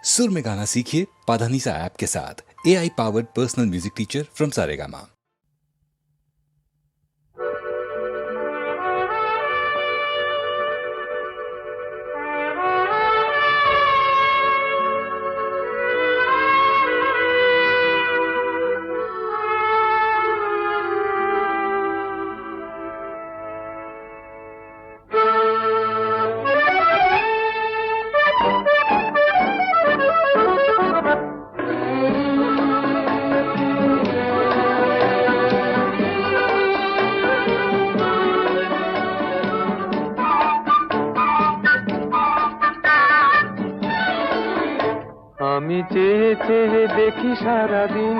सुर में गाना सीखिए पाधानीसा ऐप के साथ। AI powered personal music teacher from Saregama. আমি চেয়ে চেয়ে দেখি সারাদিন,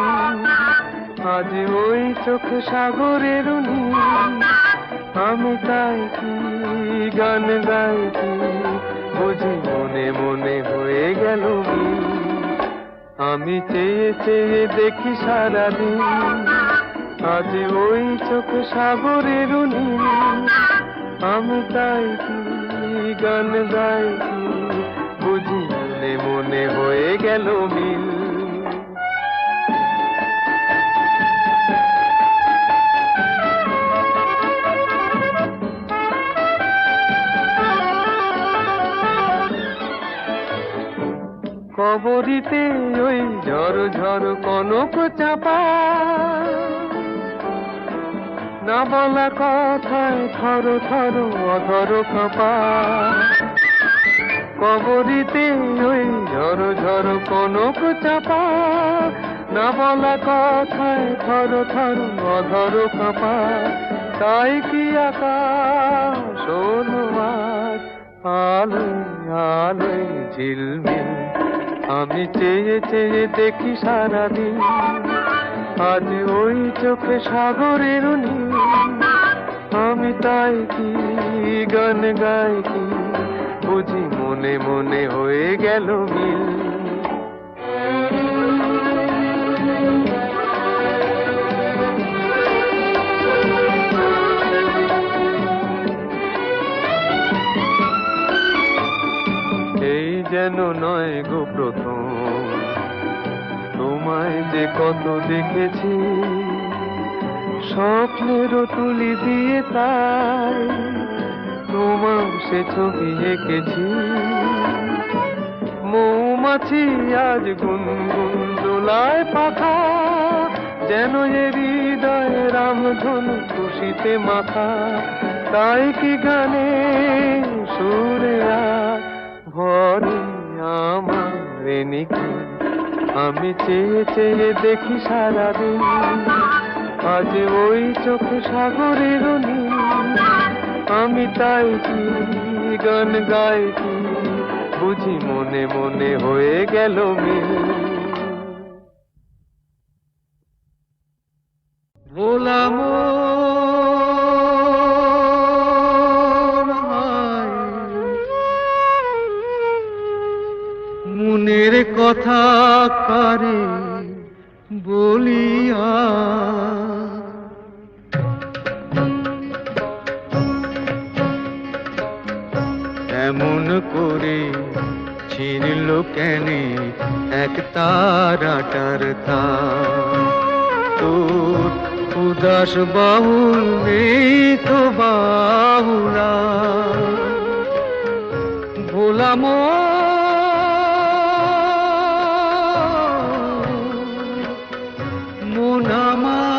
আজ ওই চোখ সাগরের নীল। আমি তাই কি গান গাই কি বুঝি মনে মনে হয়ে গেল মিল। আমি চেয়ে চেয়ে দেখি সারাদিন, আজ ওই চোখ সাগরের নীল। আমি তাই কি গান গাই কি বুঝি মনে মনে হয়ে গেল মিল। কবরিতে ওই ঝড় ঝড় কনক চাপা, না বলা কথায় থর থর অধর কাঁপা। কবরিতে ওই ঝড় ঝড় কনক চাপা, না বলা কথায় থর থর অধর কাঁপা। তাই কি আকাশ হলো আজ আলোয় আলোয় ঝিলমিল। আমি চেয়ে চেয়ে দেখি সারাদিন, আজ ওই চোখে সাগরের নীল। আমি তাই কি গান গাই কি বুঝি মনে মনে হয়ে গেল মিল। এই যেন নয় গো প্রথম, তোমায় যে কত দেখেছি স্বপ্নেরও তুলি দিয়ে, তাই তোমার সে ছবি এঁকেছি। মৌমাছি আজ গুনগুন দোলায় পাখা, যেন এ হৃদয় রামধনু খুশিতে মাখা। তাই কি গানে সুরে আজ ভরে আমার নিকি। আমি চেয়ে চেয়ে দেখি সারাদিন, আজ ওই চোখ সাগরের নীল। আমি তাই কি গান গাই কি বুঝি মনে মনে হয়ে গেল মিল। ভোলা মনের কথা কারে বলিয়া, এমন করে ছিঁড়ল কেনে এক তারাটার তার। তোর উদাস বাহুল নেই তো বাহুলা, ভোলা মন আমার।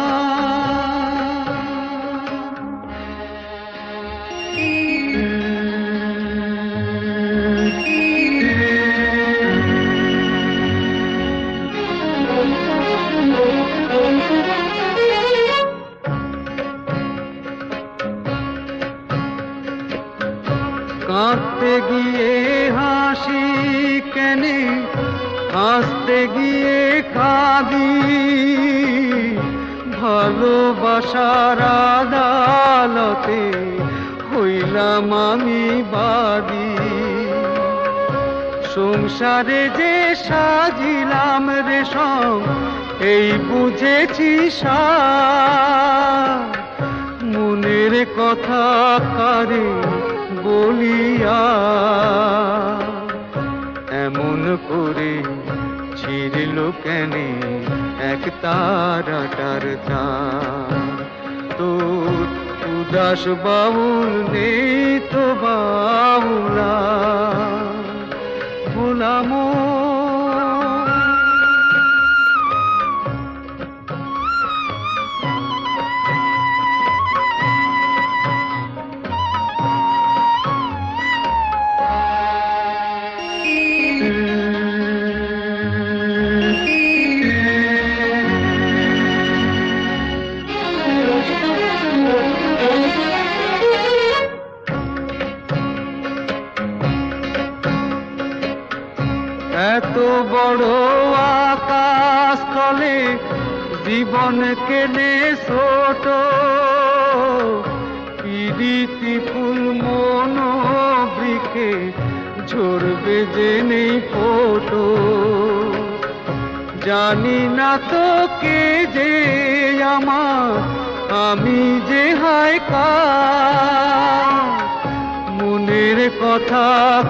কাঁদতে গিয়ে হাসি কেনে, হাসতে গিয়ে কাঁদি। ভালোবাসার আদালতে হইলাম আমি বাদী। সংসারে যে সাজিলাম রেশম, এই বুঝেছি সার। মনের কথা কারে বলিয়া, এমন করে ছিঁড়ল কেনে এক তারাটার তার। তোর উদাস বাউল নেই তো বাউলা ভোলাম। এত বড় আকাশ তলে জীবন কেনে ছোট, পিরিতি ফুল মন বৃক্ষে ঝরবে যে নেই ফোটো। জানি না তো কে যে আমার, আমি যে হায় কার, মনের কথা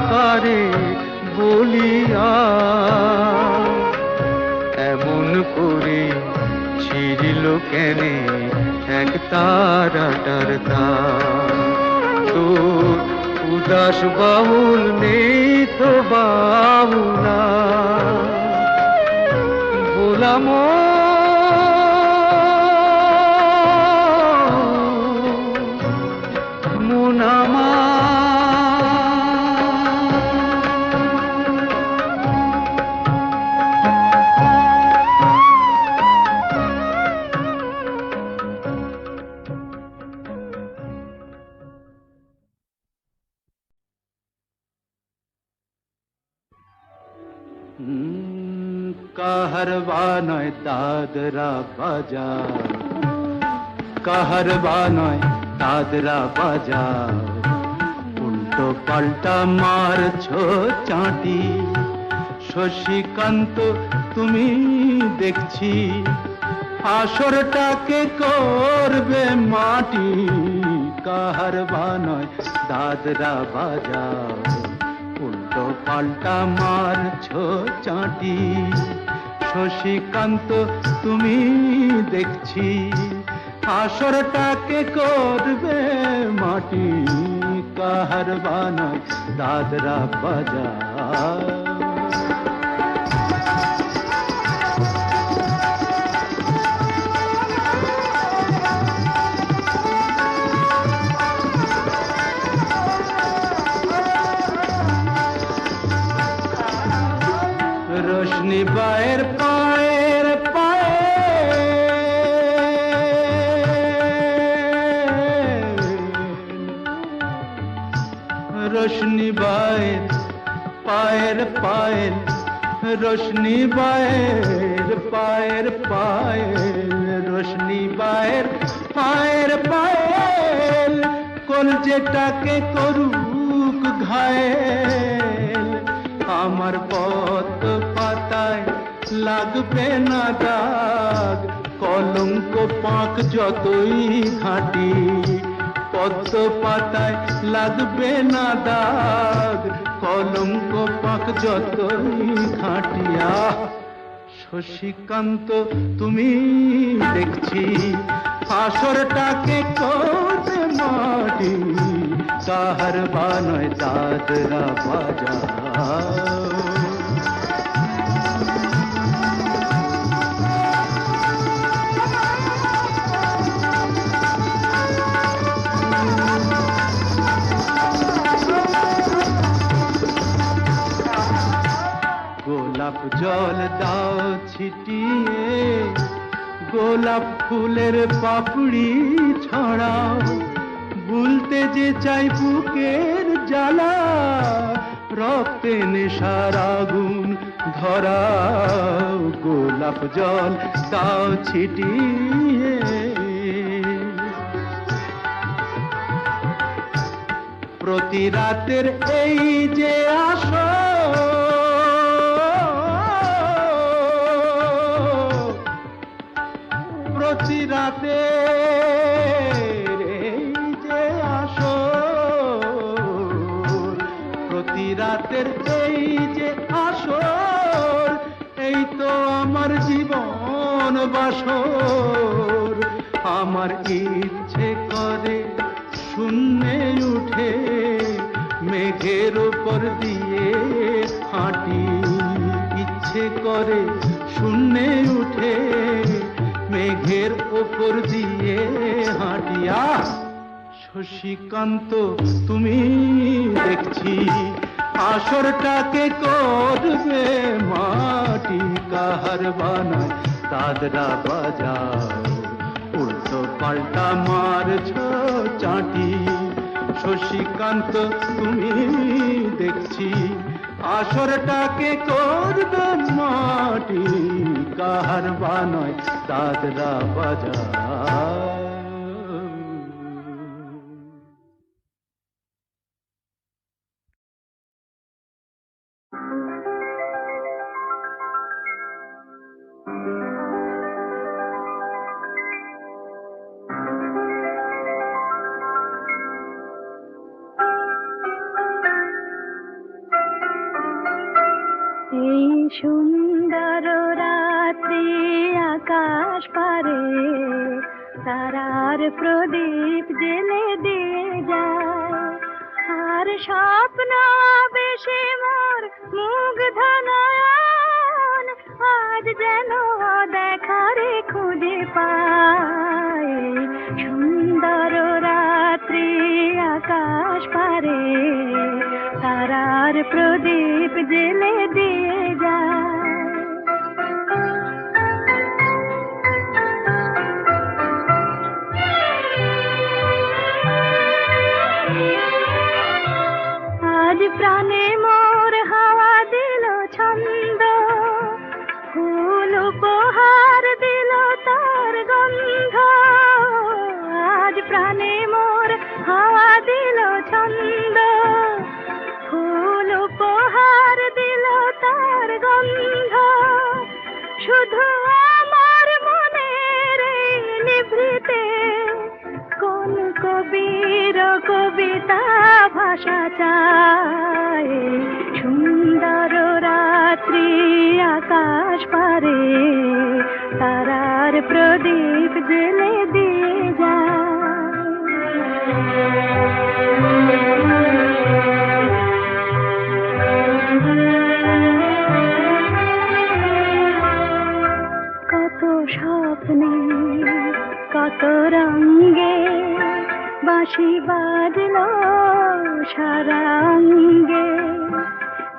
কারে বলিয়া এমন করে ছিঁড়ল কেনে এক তারাটার তার। তোর উদাস বাউল নেই তো বাউলা বলাম। মুনামা কাহারবা নয় দাদরা বাজার, কাহারবা নয় দাদরা বাজার, উল্টো পাল্টা মারছো চাঁটি। শশীকান্ত তুমি দেখছি আসরটাকে করবে মাটি। কাহারবা নয় দাদরা বাজার, উল্টো পাল্টা মারছো চাঁটি। শশীকান্ত তুমি দেখছি আসরটাকে করবে মাটি। কাহারবা নয় দাদরা বাজার। रोशनी बाहर पाएर पाए, रोशनी बाहर पाएर पाएर, रोशनी बाहर पाएर पाएर, रोशनी बाहर पाएर पाएर, কলজেটাকে করুক ঘায়েল। আমার পথ পাতায় লাগবে না দাগ, কলঙ্ক পাক যতই ঘাঁটি। পদ্ম পাতায় লাগবে না দাগ, কলঙ্ক পাক যতই ঘাঁটিয়া। শশীকান্ত তুমি দেখছি আসরটাকে করবে মাটি। কাহারবা নয় দাদরা বাজার। গোলাপ জল দাও ছিটিয়ে, গোলাপ ফুলের পাপড়ি ছড়াও। ভুলতে যে চাই বুকের জ্বালা, রক্তে নেশার আগুন ধরাও। গোলাপ জল দাও ছিটিয়ে, প্রতি রাতের এই যে আসো, প্রতি রাতের এই যে আসো, প্রতি রাতের এই যে আসো, মন বাসর আমার ইচ্ছে করে শূন্যে উঠে মেঘের উপর দিয়ে হাঁটি ইচ্ছে করে শূন্যে উঠে মেঘের উপর দিয়ে হাঁটিয়া শশীকান্ত তুমি দেখছি আসরটাকে করবে মাটি কাহার বানায় দাদরা বাজাও উল্টো পাল্টা মারছ চাটি শশীকান্ত তুমি দেখছি আসরটাকে করবে মাটি কাহার বানায় দাদরা বাজাও এই সুন্দর রাত্রি আকাশ পারে তারার প্রদীপ জেলে দিয়ে যায় আর স্বপ্ন বেশি মোর মুগ্ধ নয়ন আজ যেন দেখারে খুঁজে পায় সুন্দর রাত্রি আকাশ পারে তারার প্রদীপ জেলে দিয়ে যায় আজ প্রাণে মোর হাওয়া দিল ছন্দ ফুল উপহার দিল তার গন্ধ আজ প্রাণে মোর হাওয়া দিল ছন্দ ফুল উপহার দিল তার গন্ধ শুধু আমার মনের এই নিভৃতে কোন কবির কবিতা ভাষা চায় সুন্দর রাত্রি আকাশ পারে তারার প্রদীপ জেলে দিয়ে কত স্বপ্নে কত রঙে বাঁশি বাজলো সারাঙ্গে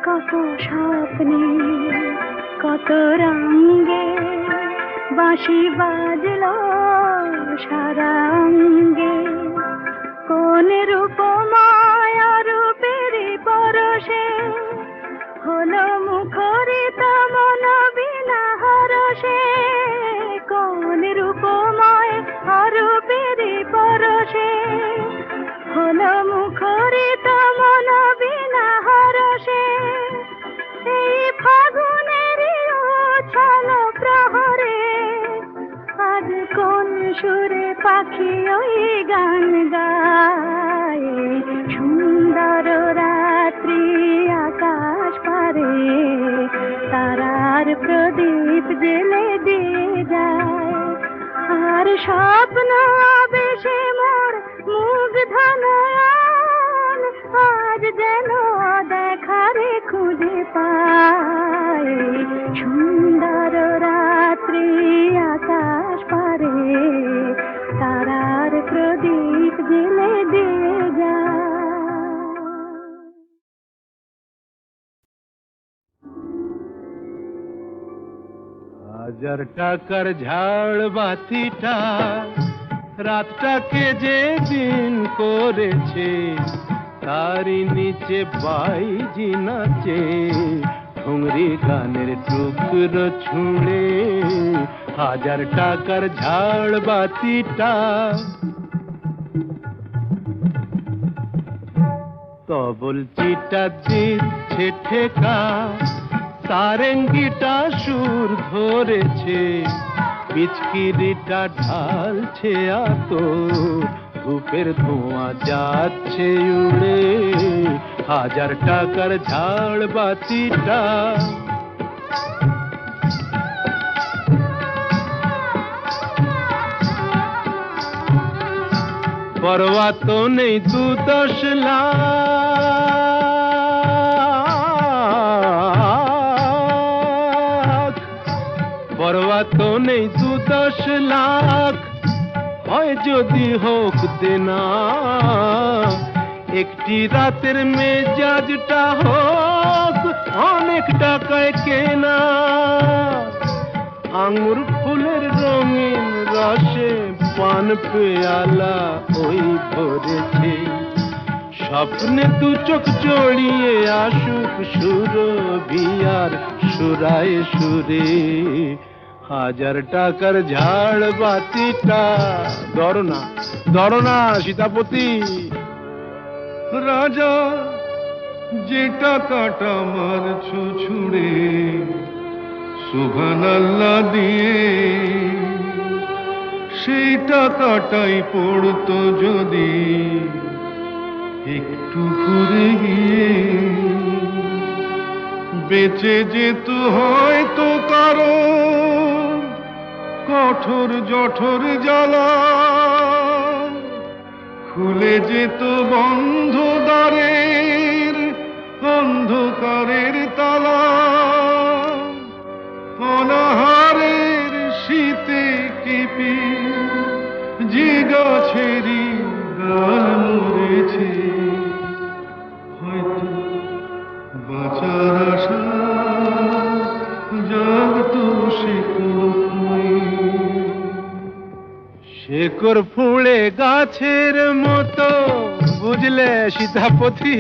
কত স্বপ্নে কত রঙে বাঁশি বাজলো সারাঙ্গে কোন রূপময় রূপের পরশে হলো মুখরিত মন বিনা হরষে কোন রূপময় রূপের পরশে হলো মুখরিত মন বিনা হরষে এই ফাগুনের উছল প্রহরে আজ কোন সুরে পাখি ওই গান গায় সুন্দর রাত্রি আকাশ পারে তারার প্রদীপ জেলে দিয়ে যায় আর স্বপ্ন বেশে মোর মুগ্ধ নয়ন আজ যেন দেখারে খুঁজে পায় সুন্দর রাত্রি আকাশ পারে তারার প্রদীপ জেলে দিয়ে যায় হাজার টাকার ঝাড় বাতিটা রাতটাকে যে দিন করেছে তারই নিচে বাইজি নাচে ঠুংরি গানের টুকরো ছুঁড়ে হাজার টাকার ঝাড় বাতিটা তবল চিটা দিচ্ছে ঠেকা সারেঙ্গিটা সুর ধরেছে পিচকিরিটা ঢালছে আত ধূপের ধোঁয়া যাচ্ছে উড়ে হাজার টাকার ঝাড় বাতিটা পরোয়া তো নেই 2-10 লাখ, পরোয়া তো নেই 2-10 লাখ, হয় যদি হোক দেনা, একটি রাতের মেজাজটা হোক অনেক টাকায় কেনা। আঙুর ফুলের রঙিন রসে পান পেয়ালা ওই ভরেছে, স্বপ্নে 2 চোখ জড়িয়ে আসুক সুরভিয়ার সুরায় সুরে। 1000 টাকার ঝাড় বাতিটা ধরো না সীতাপতি। রাজা যে টাকাটা মারছো ছুড়ে সুবহানাল্লাহ দিয়ে, সেই টাকাটাই পড়তো যদি একটু ঘুরে গিয়ে, বেঁচে যেত হয়তো কারো কঠোর জঠোর জ্বালা, খুলে যেত বন্ধ দ্বারের অন্ধকারের তালা। অনাহারের শীতে কেঁপে যে গাছেরই ডাল মরেছে, হয়তো বাঁচার আশা জাগতো শেকড় ফুঁড়ে গাছের মতো, বুঝলে সীতাপতি?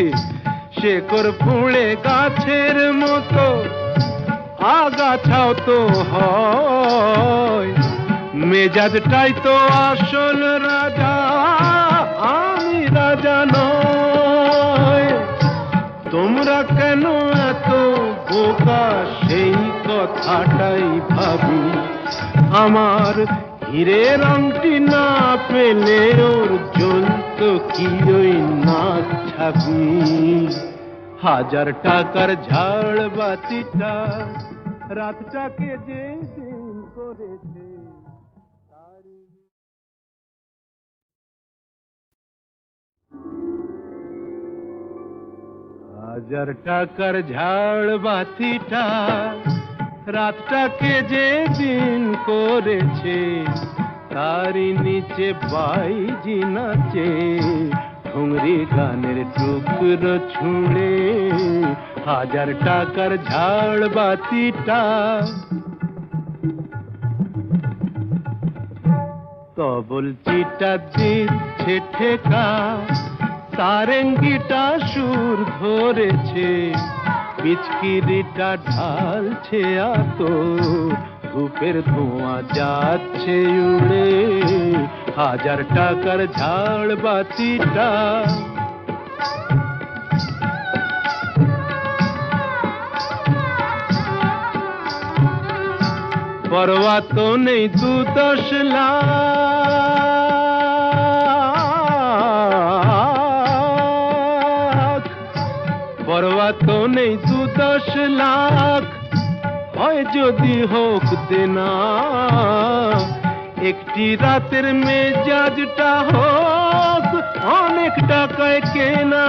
শেকড় ফুঁড়ে গাছের মতো আগাছাও তো হয়, মেজাজটাই তো আসল রাজা, আমি রাজা নয়। তোমরা কেন এত বোকা সেই কথাটাই ভাবি, আমার হীরের আংটি না পেলে ওর জ্বলতো কি ওই নাক ছাবি। 1000 টাকার ঝাড় বাতিটা রাতটাকে যে দিন করেছে। 1000 টাকার ঝাড় বাতিটা রাতটাকে যে দিন করেছে, তারই নিচে বাইজি নাচে ঠুংরি গানের টুকরো ছুঁড়ে। 1000 টাকার ঝাড় বাতিটা তবল চিটা দিচ্ছে ঠেকা, সারেঙ্গিটা সুর ধরেছে, পিচকিরিটা ঢালছে আতো, ধূপের ধোঁয়া যাচ্ছে উড়ে। 1000 টাকার ঝাড় বাতিটা পরোয়া তো নেই 2-10 লাখ, পরোয়া তো নেই 2-10 লাখ, হয় যদি হোক দেনা, একটি রাতের মেজাজটা হোক অনেক টাকায় কেনা।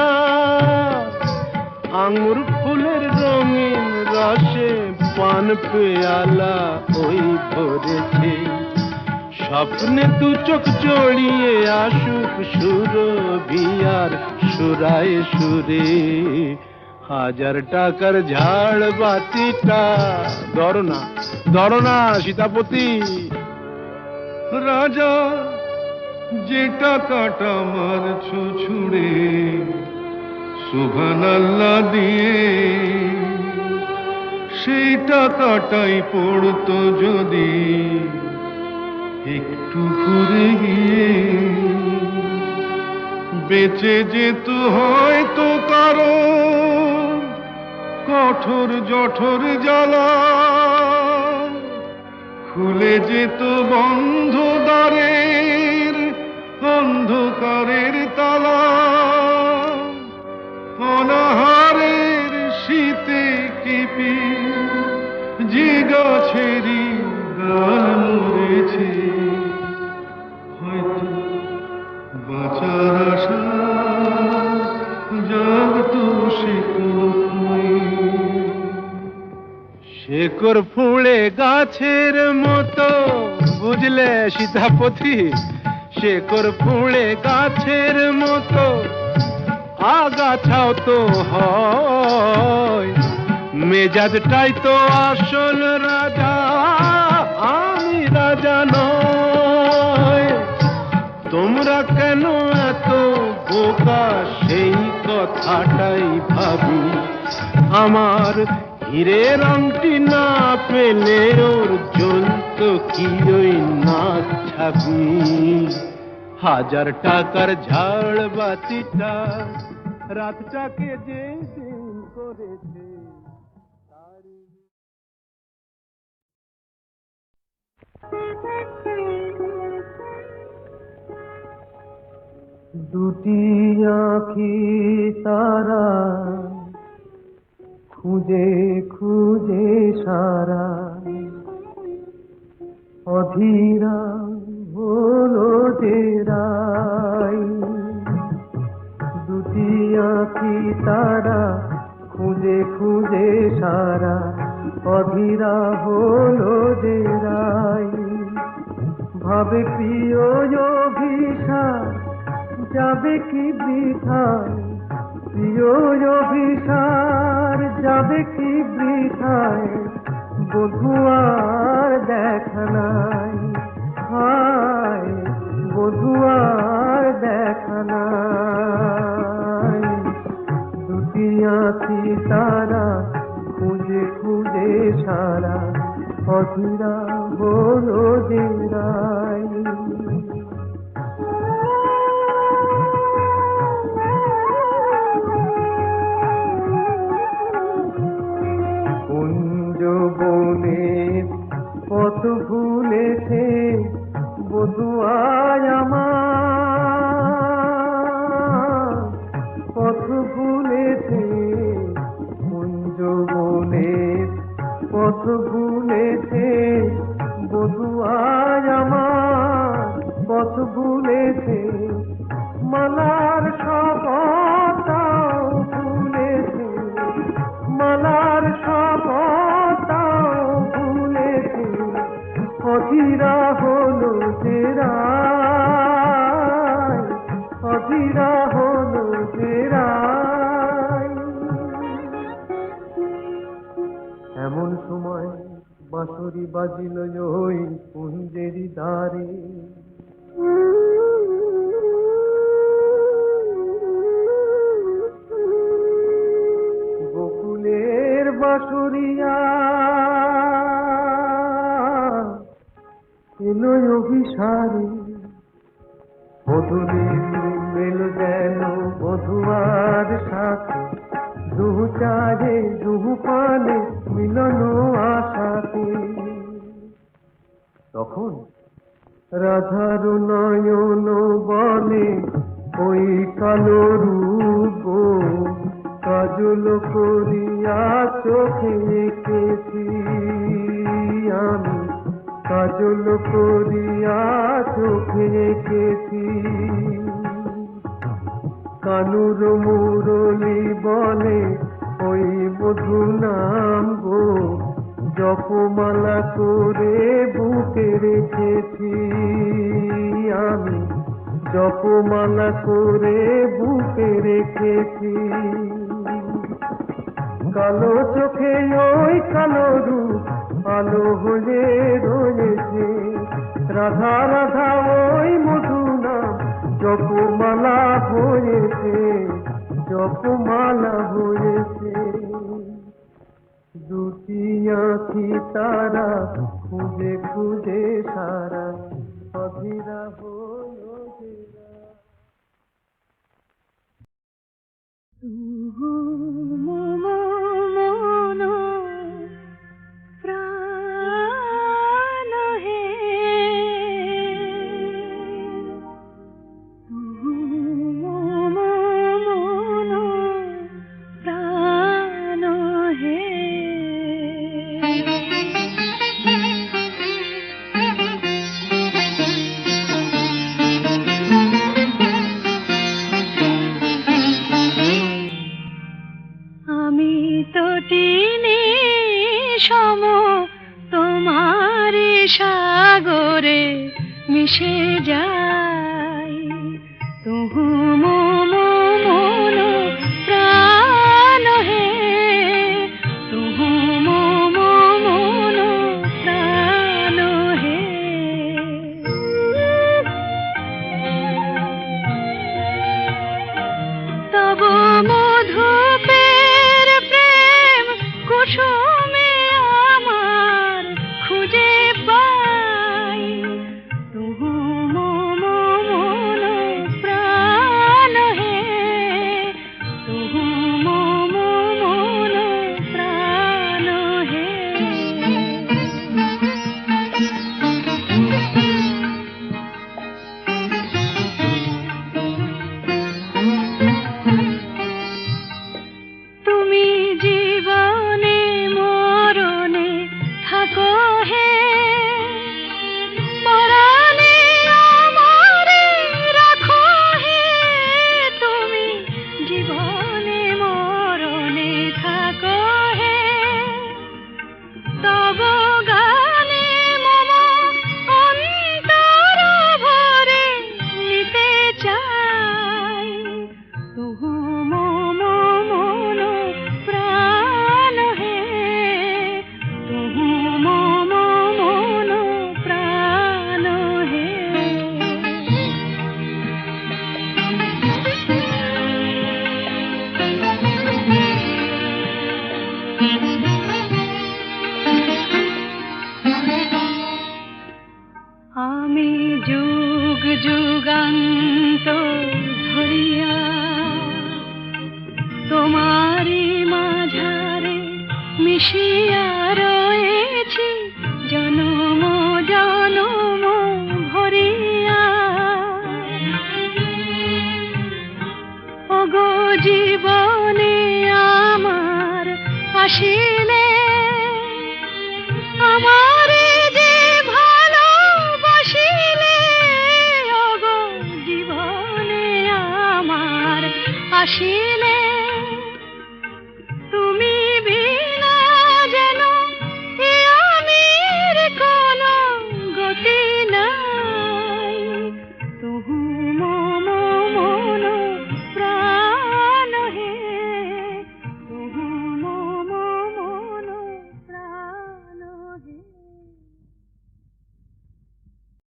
আঙুর ফুলের রঙিন রসে পান পেয়ালা ওই ভরেছে, স্বপ্নে 2 চোখ জড়িয়ে আসুক সুরভিয়ার সুরায় সুরে। 1000 টাকার ঝাড় বাতিটা ধরো না সীতাপতি। রাজা যে টাকাটা মারছো ছুড়ে সুবহানাল্লাহ দিয়ে, সেই টাকাটাই পড়তো যদি একটু ঘুরে গিয়ে, বেঁচে যেত হয়তো কারো কঠোর জঠোর জ্বালা, খুলে যেত বন্ধ দ্বারের অন্ধকারের তালা। অনাহারের শীতে কেঁপে যে গাছেরই ডাল মরেছে, হয়তো বাঁচার আশা জাগতো শেকড় ফুঁড়ে গাছের মতো, বুঝলে সীতাপতি, শেকড় ফুঁড়ে গাছের মতো আগাছাও তো হয়, মেজাজটাই তো আসল রাজা, আমি রাজা নয়। তোমরা কেন এত বোকা সেই কথাটাই ভাবি, আমার হীরের আংটি না পেলে ওর জ্বলত কি ওই নাক ছাবি। 1000 টাকার ঝাড় বাতিটা রাতটাকে যে দিন করেছে তারই। দুটি আঁখি তারা খুঁজে খুঁজে সারা, অধীরা হলো যে রাই। দুটি আঁখি তারা খুঁজে খুঁজে সারা, অধীরা হলো যে রাই। ভাবে প্রিয় অভিশাপ যাবে কি বৃথায়, প্রিয় অভিসার যাবে কি বৃথায়, বধুয়ার দেখা নাই, হায় বধুয়ার দেখা নাই। দুটি আঁখি তারা খুঁজে খুঁজে সারা, অধীরা হলো যে রাই। পথ ভুলেছে বধুয়ায় আমার, পথ ভুলেছে কুঞ্জ বনের, পথ ভুলেছে বধুয়ায় আমার, পথ ভুলেছে মালার শপথটাও ভুলেছে, মালার শপথটাও ভুলেছে, অধীরা হলো যে রাই, অধীরা হলো যে রাই। এমন সময় বাঁশরি বাজিল ওই কুঞ্জেরি দ্বারে, গোকুলের বাঁশরিয়া এলো অভিসারে, বধূরে মেল যেন বধুয়ার সাথে, দুহু চারে দুহু পানে মিলন আশাতে। তখন রাধার নয়ন বলে ওই কালো রূপ, কাজল করিয়া চোখে এঁকেছি আমি, কাজল করিয়া চোখে এঁকেছি। কানুর মুরলি বলে ওই মধু নাম গো, জপমালা করে বুকে রেখেছি আমি, জপমালা করে বুকে রেখেছি। কালো চোখে ওই কালো রূপ আলো হয়ে রয়েছে, রাধা রাধা ওই মধু নাম জপমালা হয়েছে, জপমালা হয়েছে। দুটি আঁখি তারা খুঁজে খুঁজে সারা, অধীরা হলো যে রাই। সম তোমার সাগরে মিশে যায়।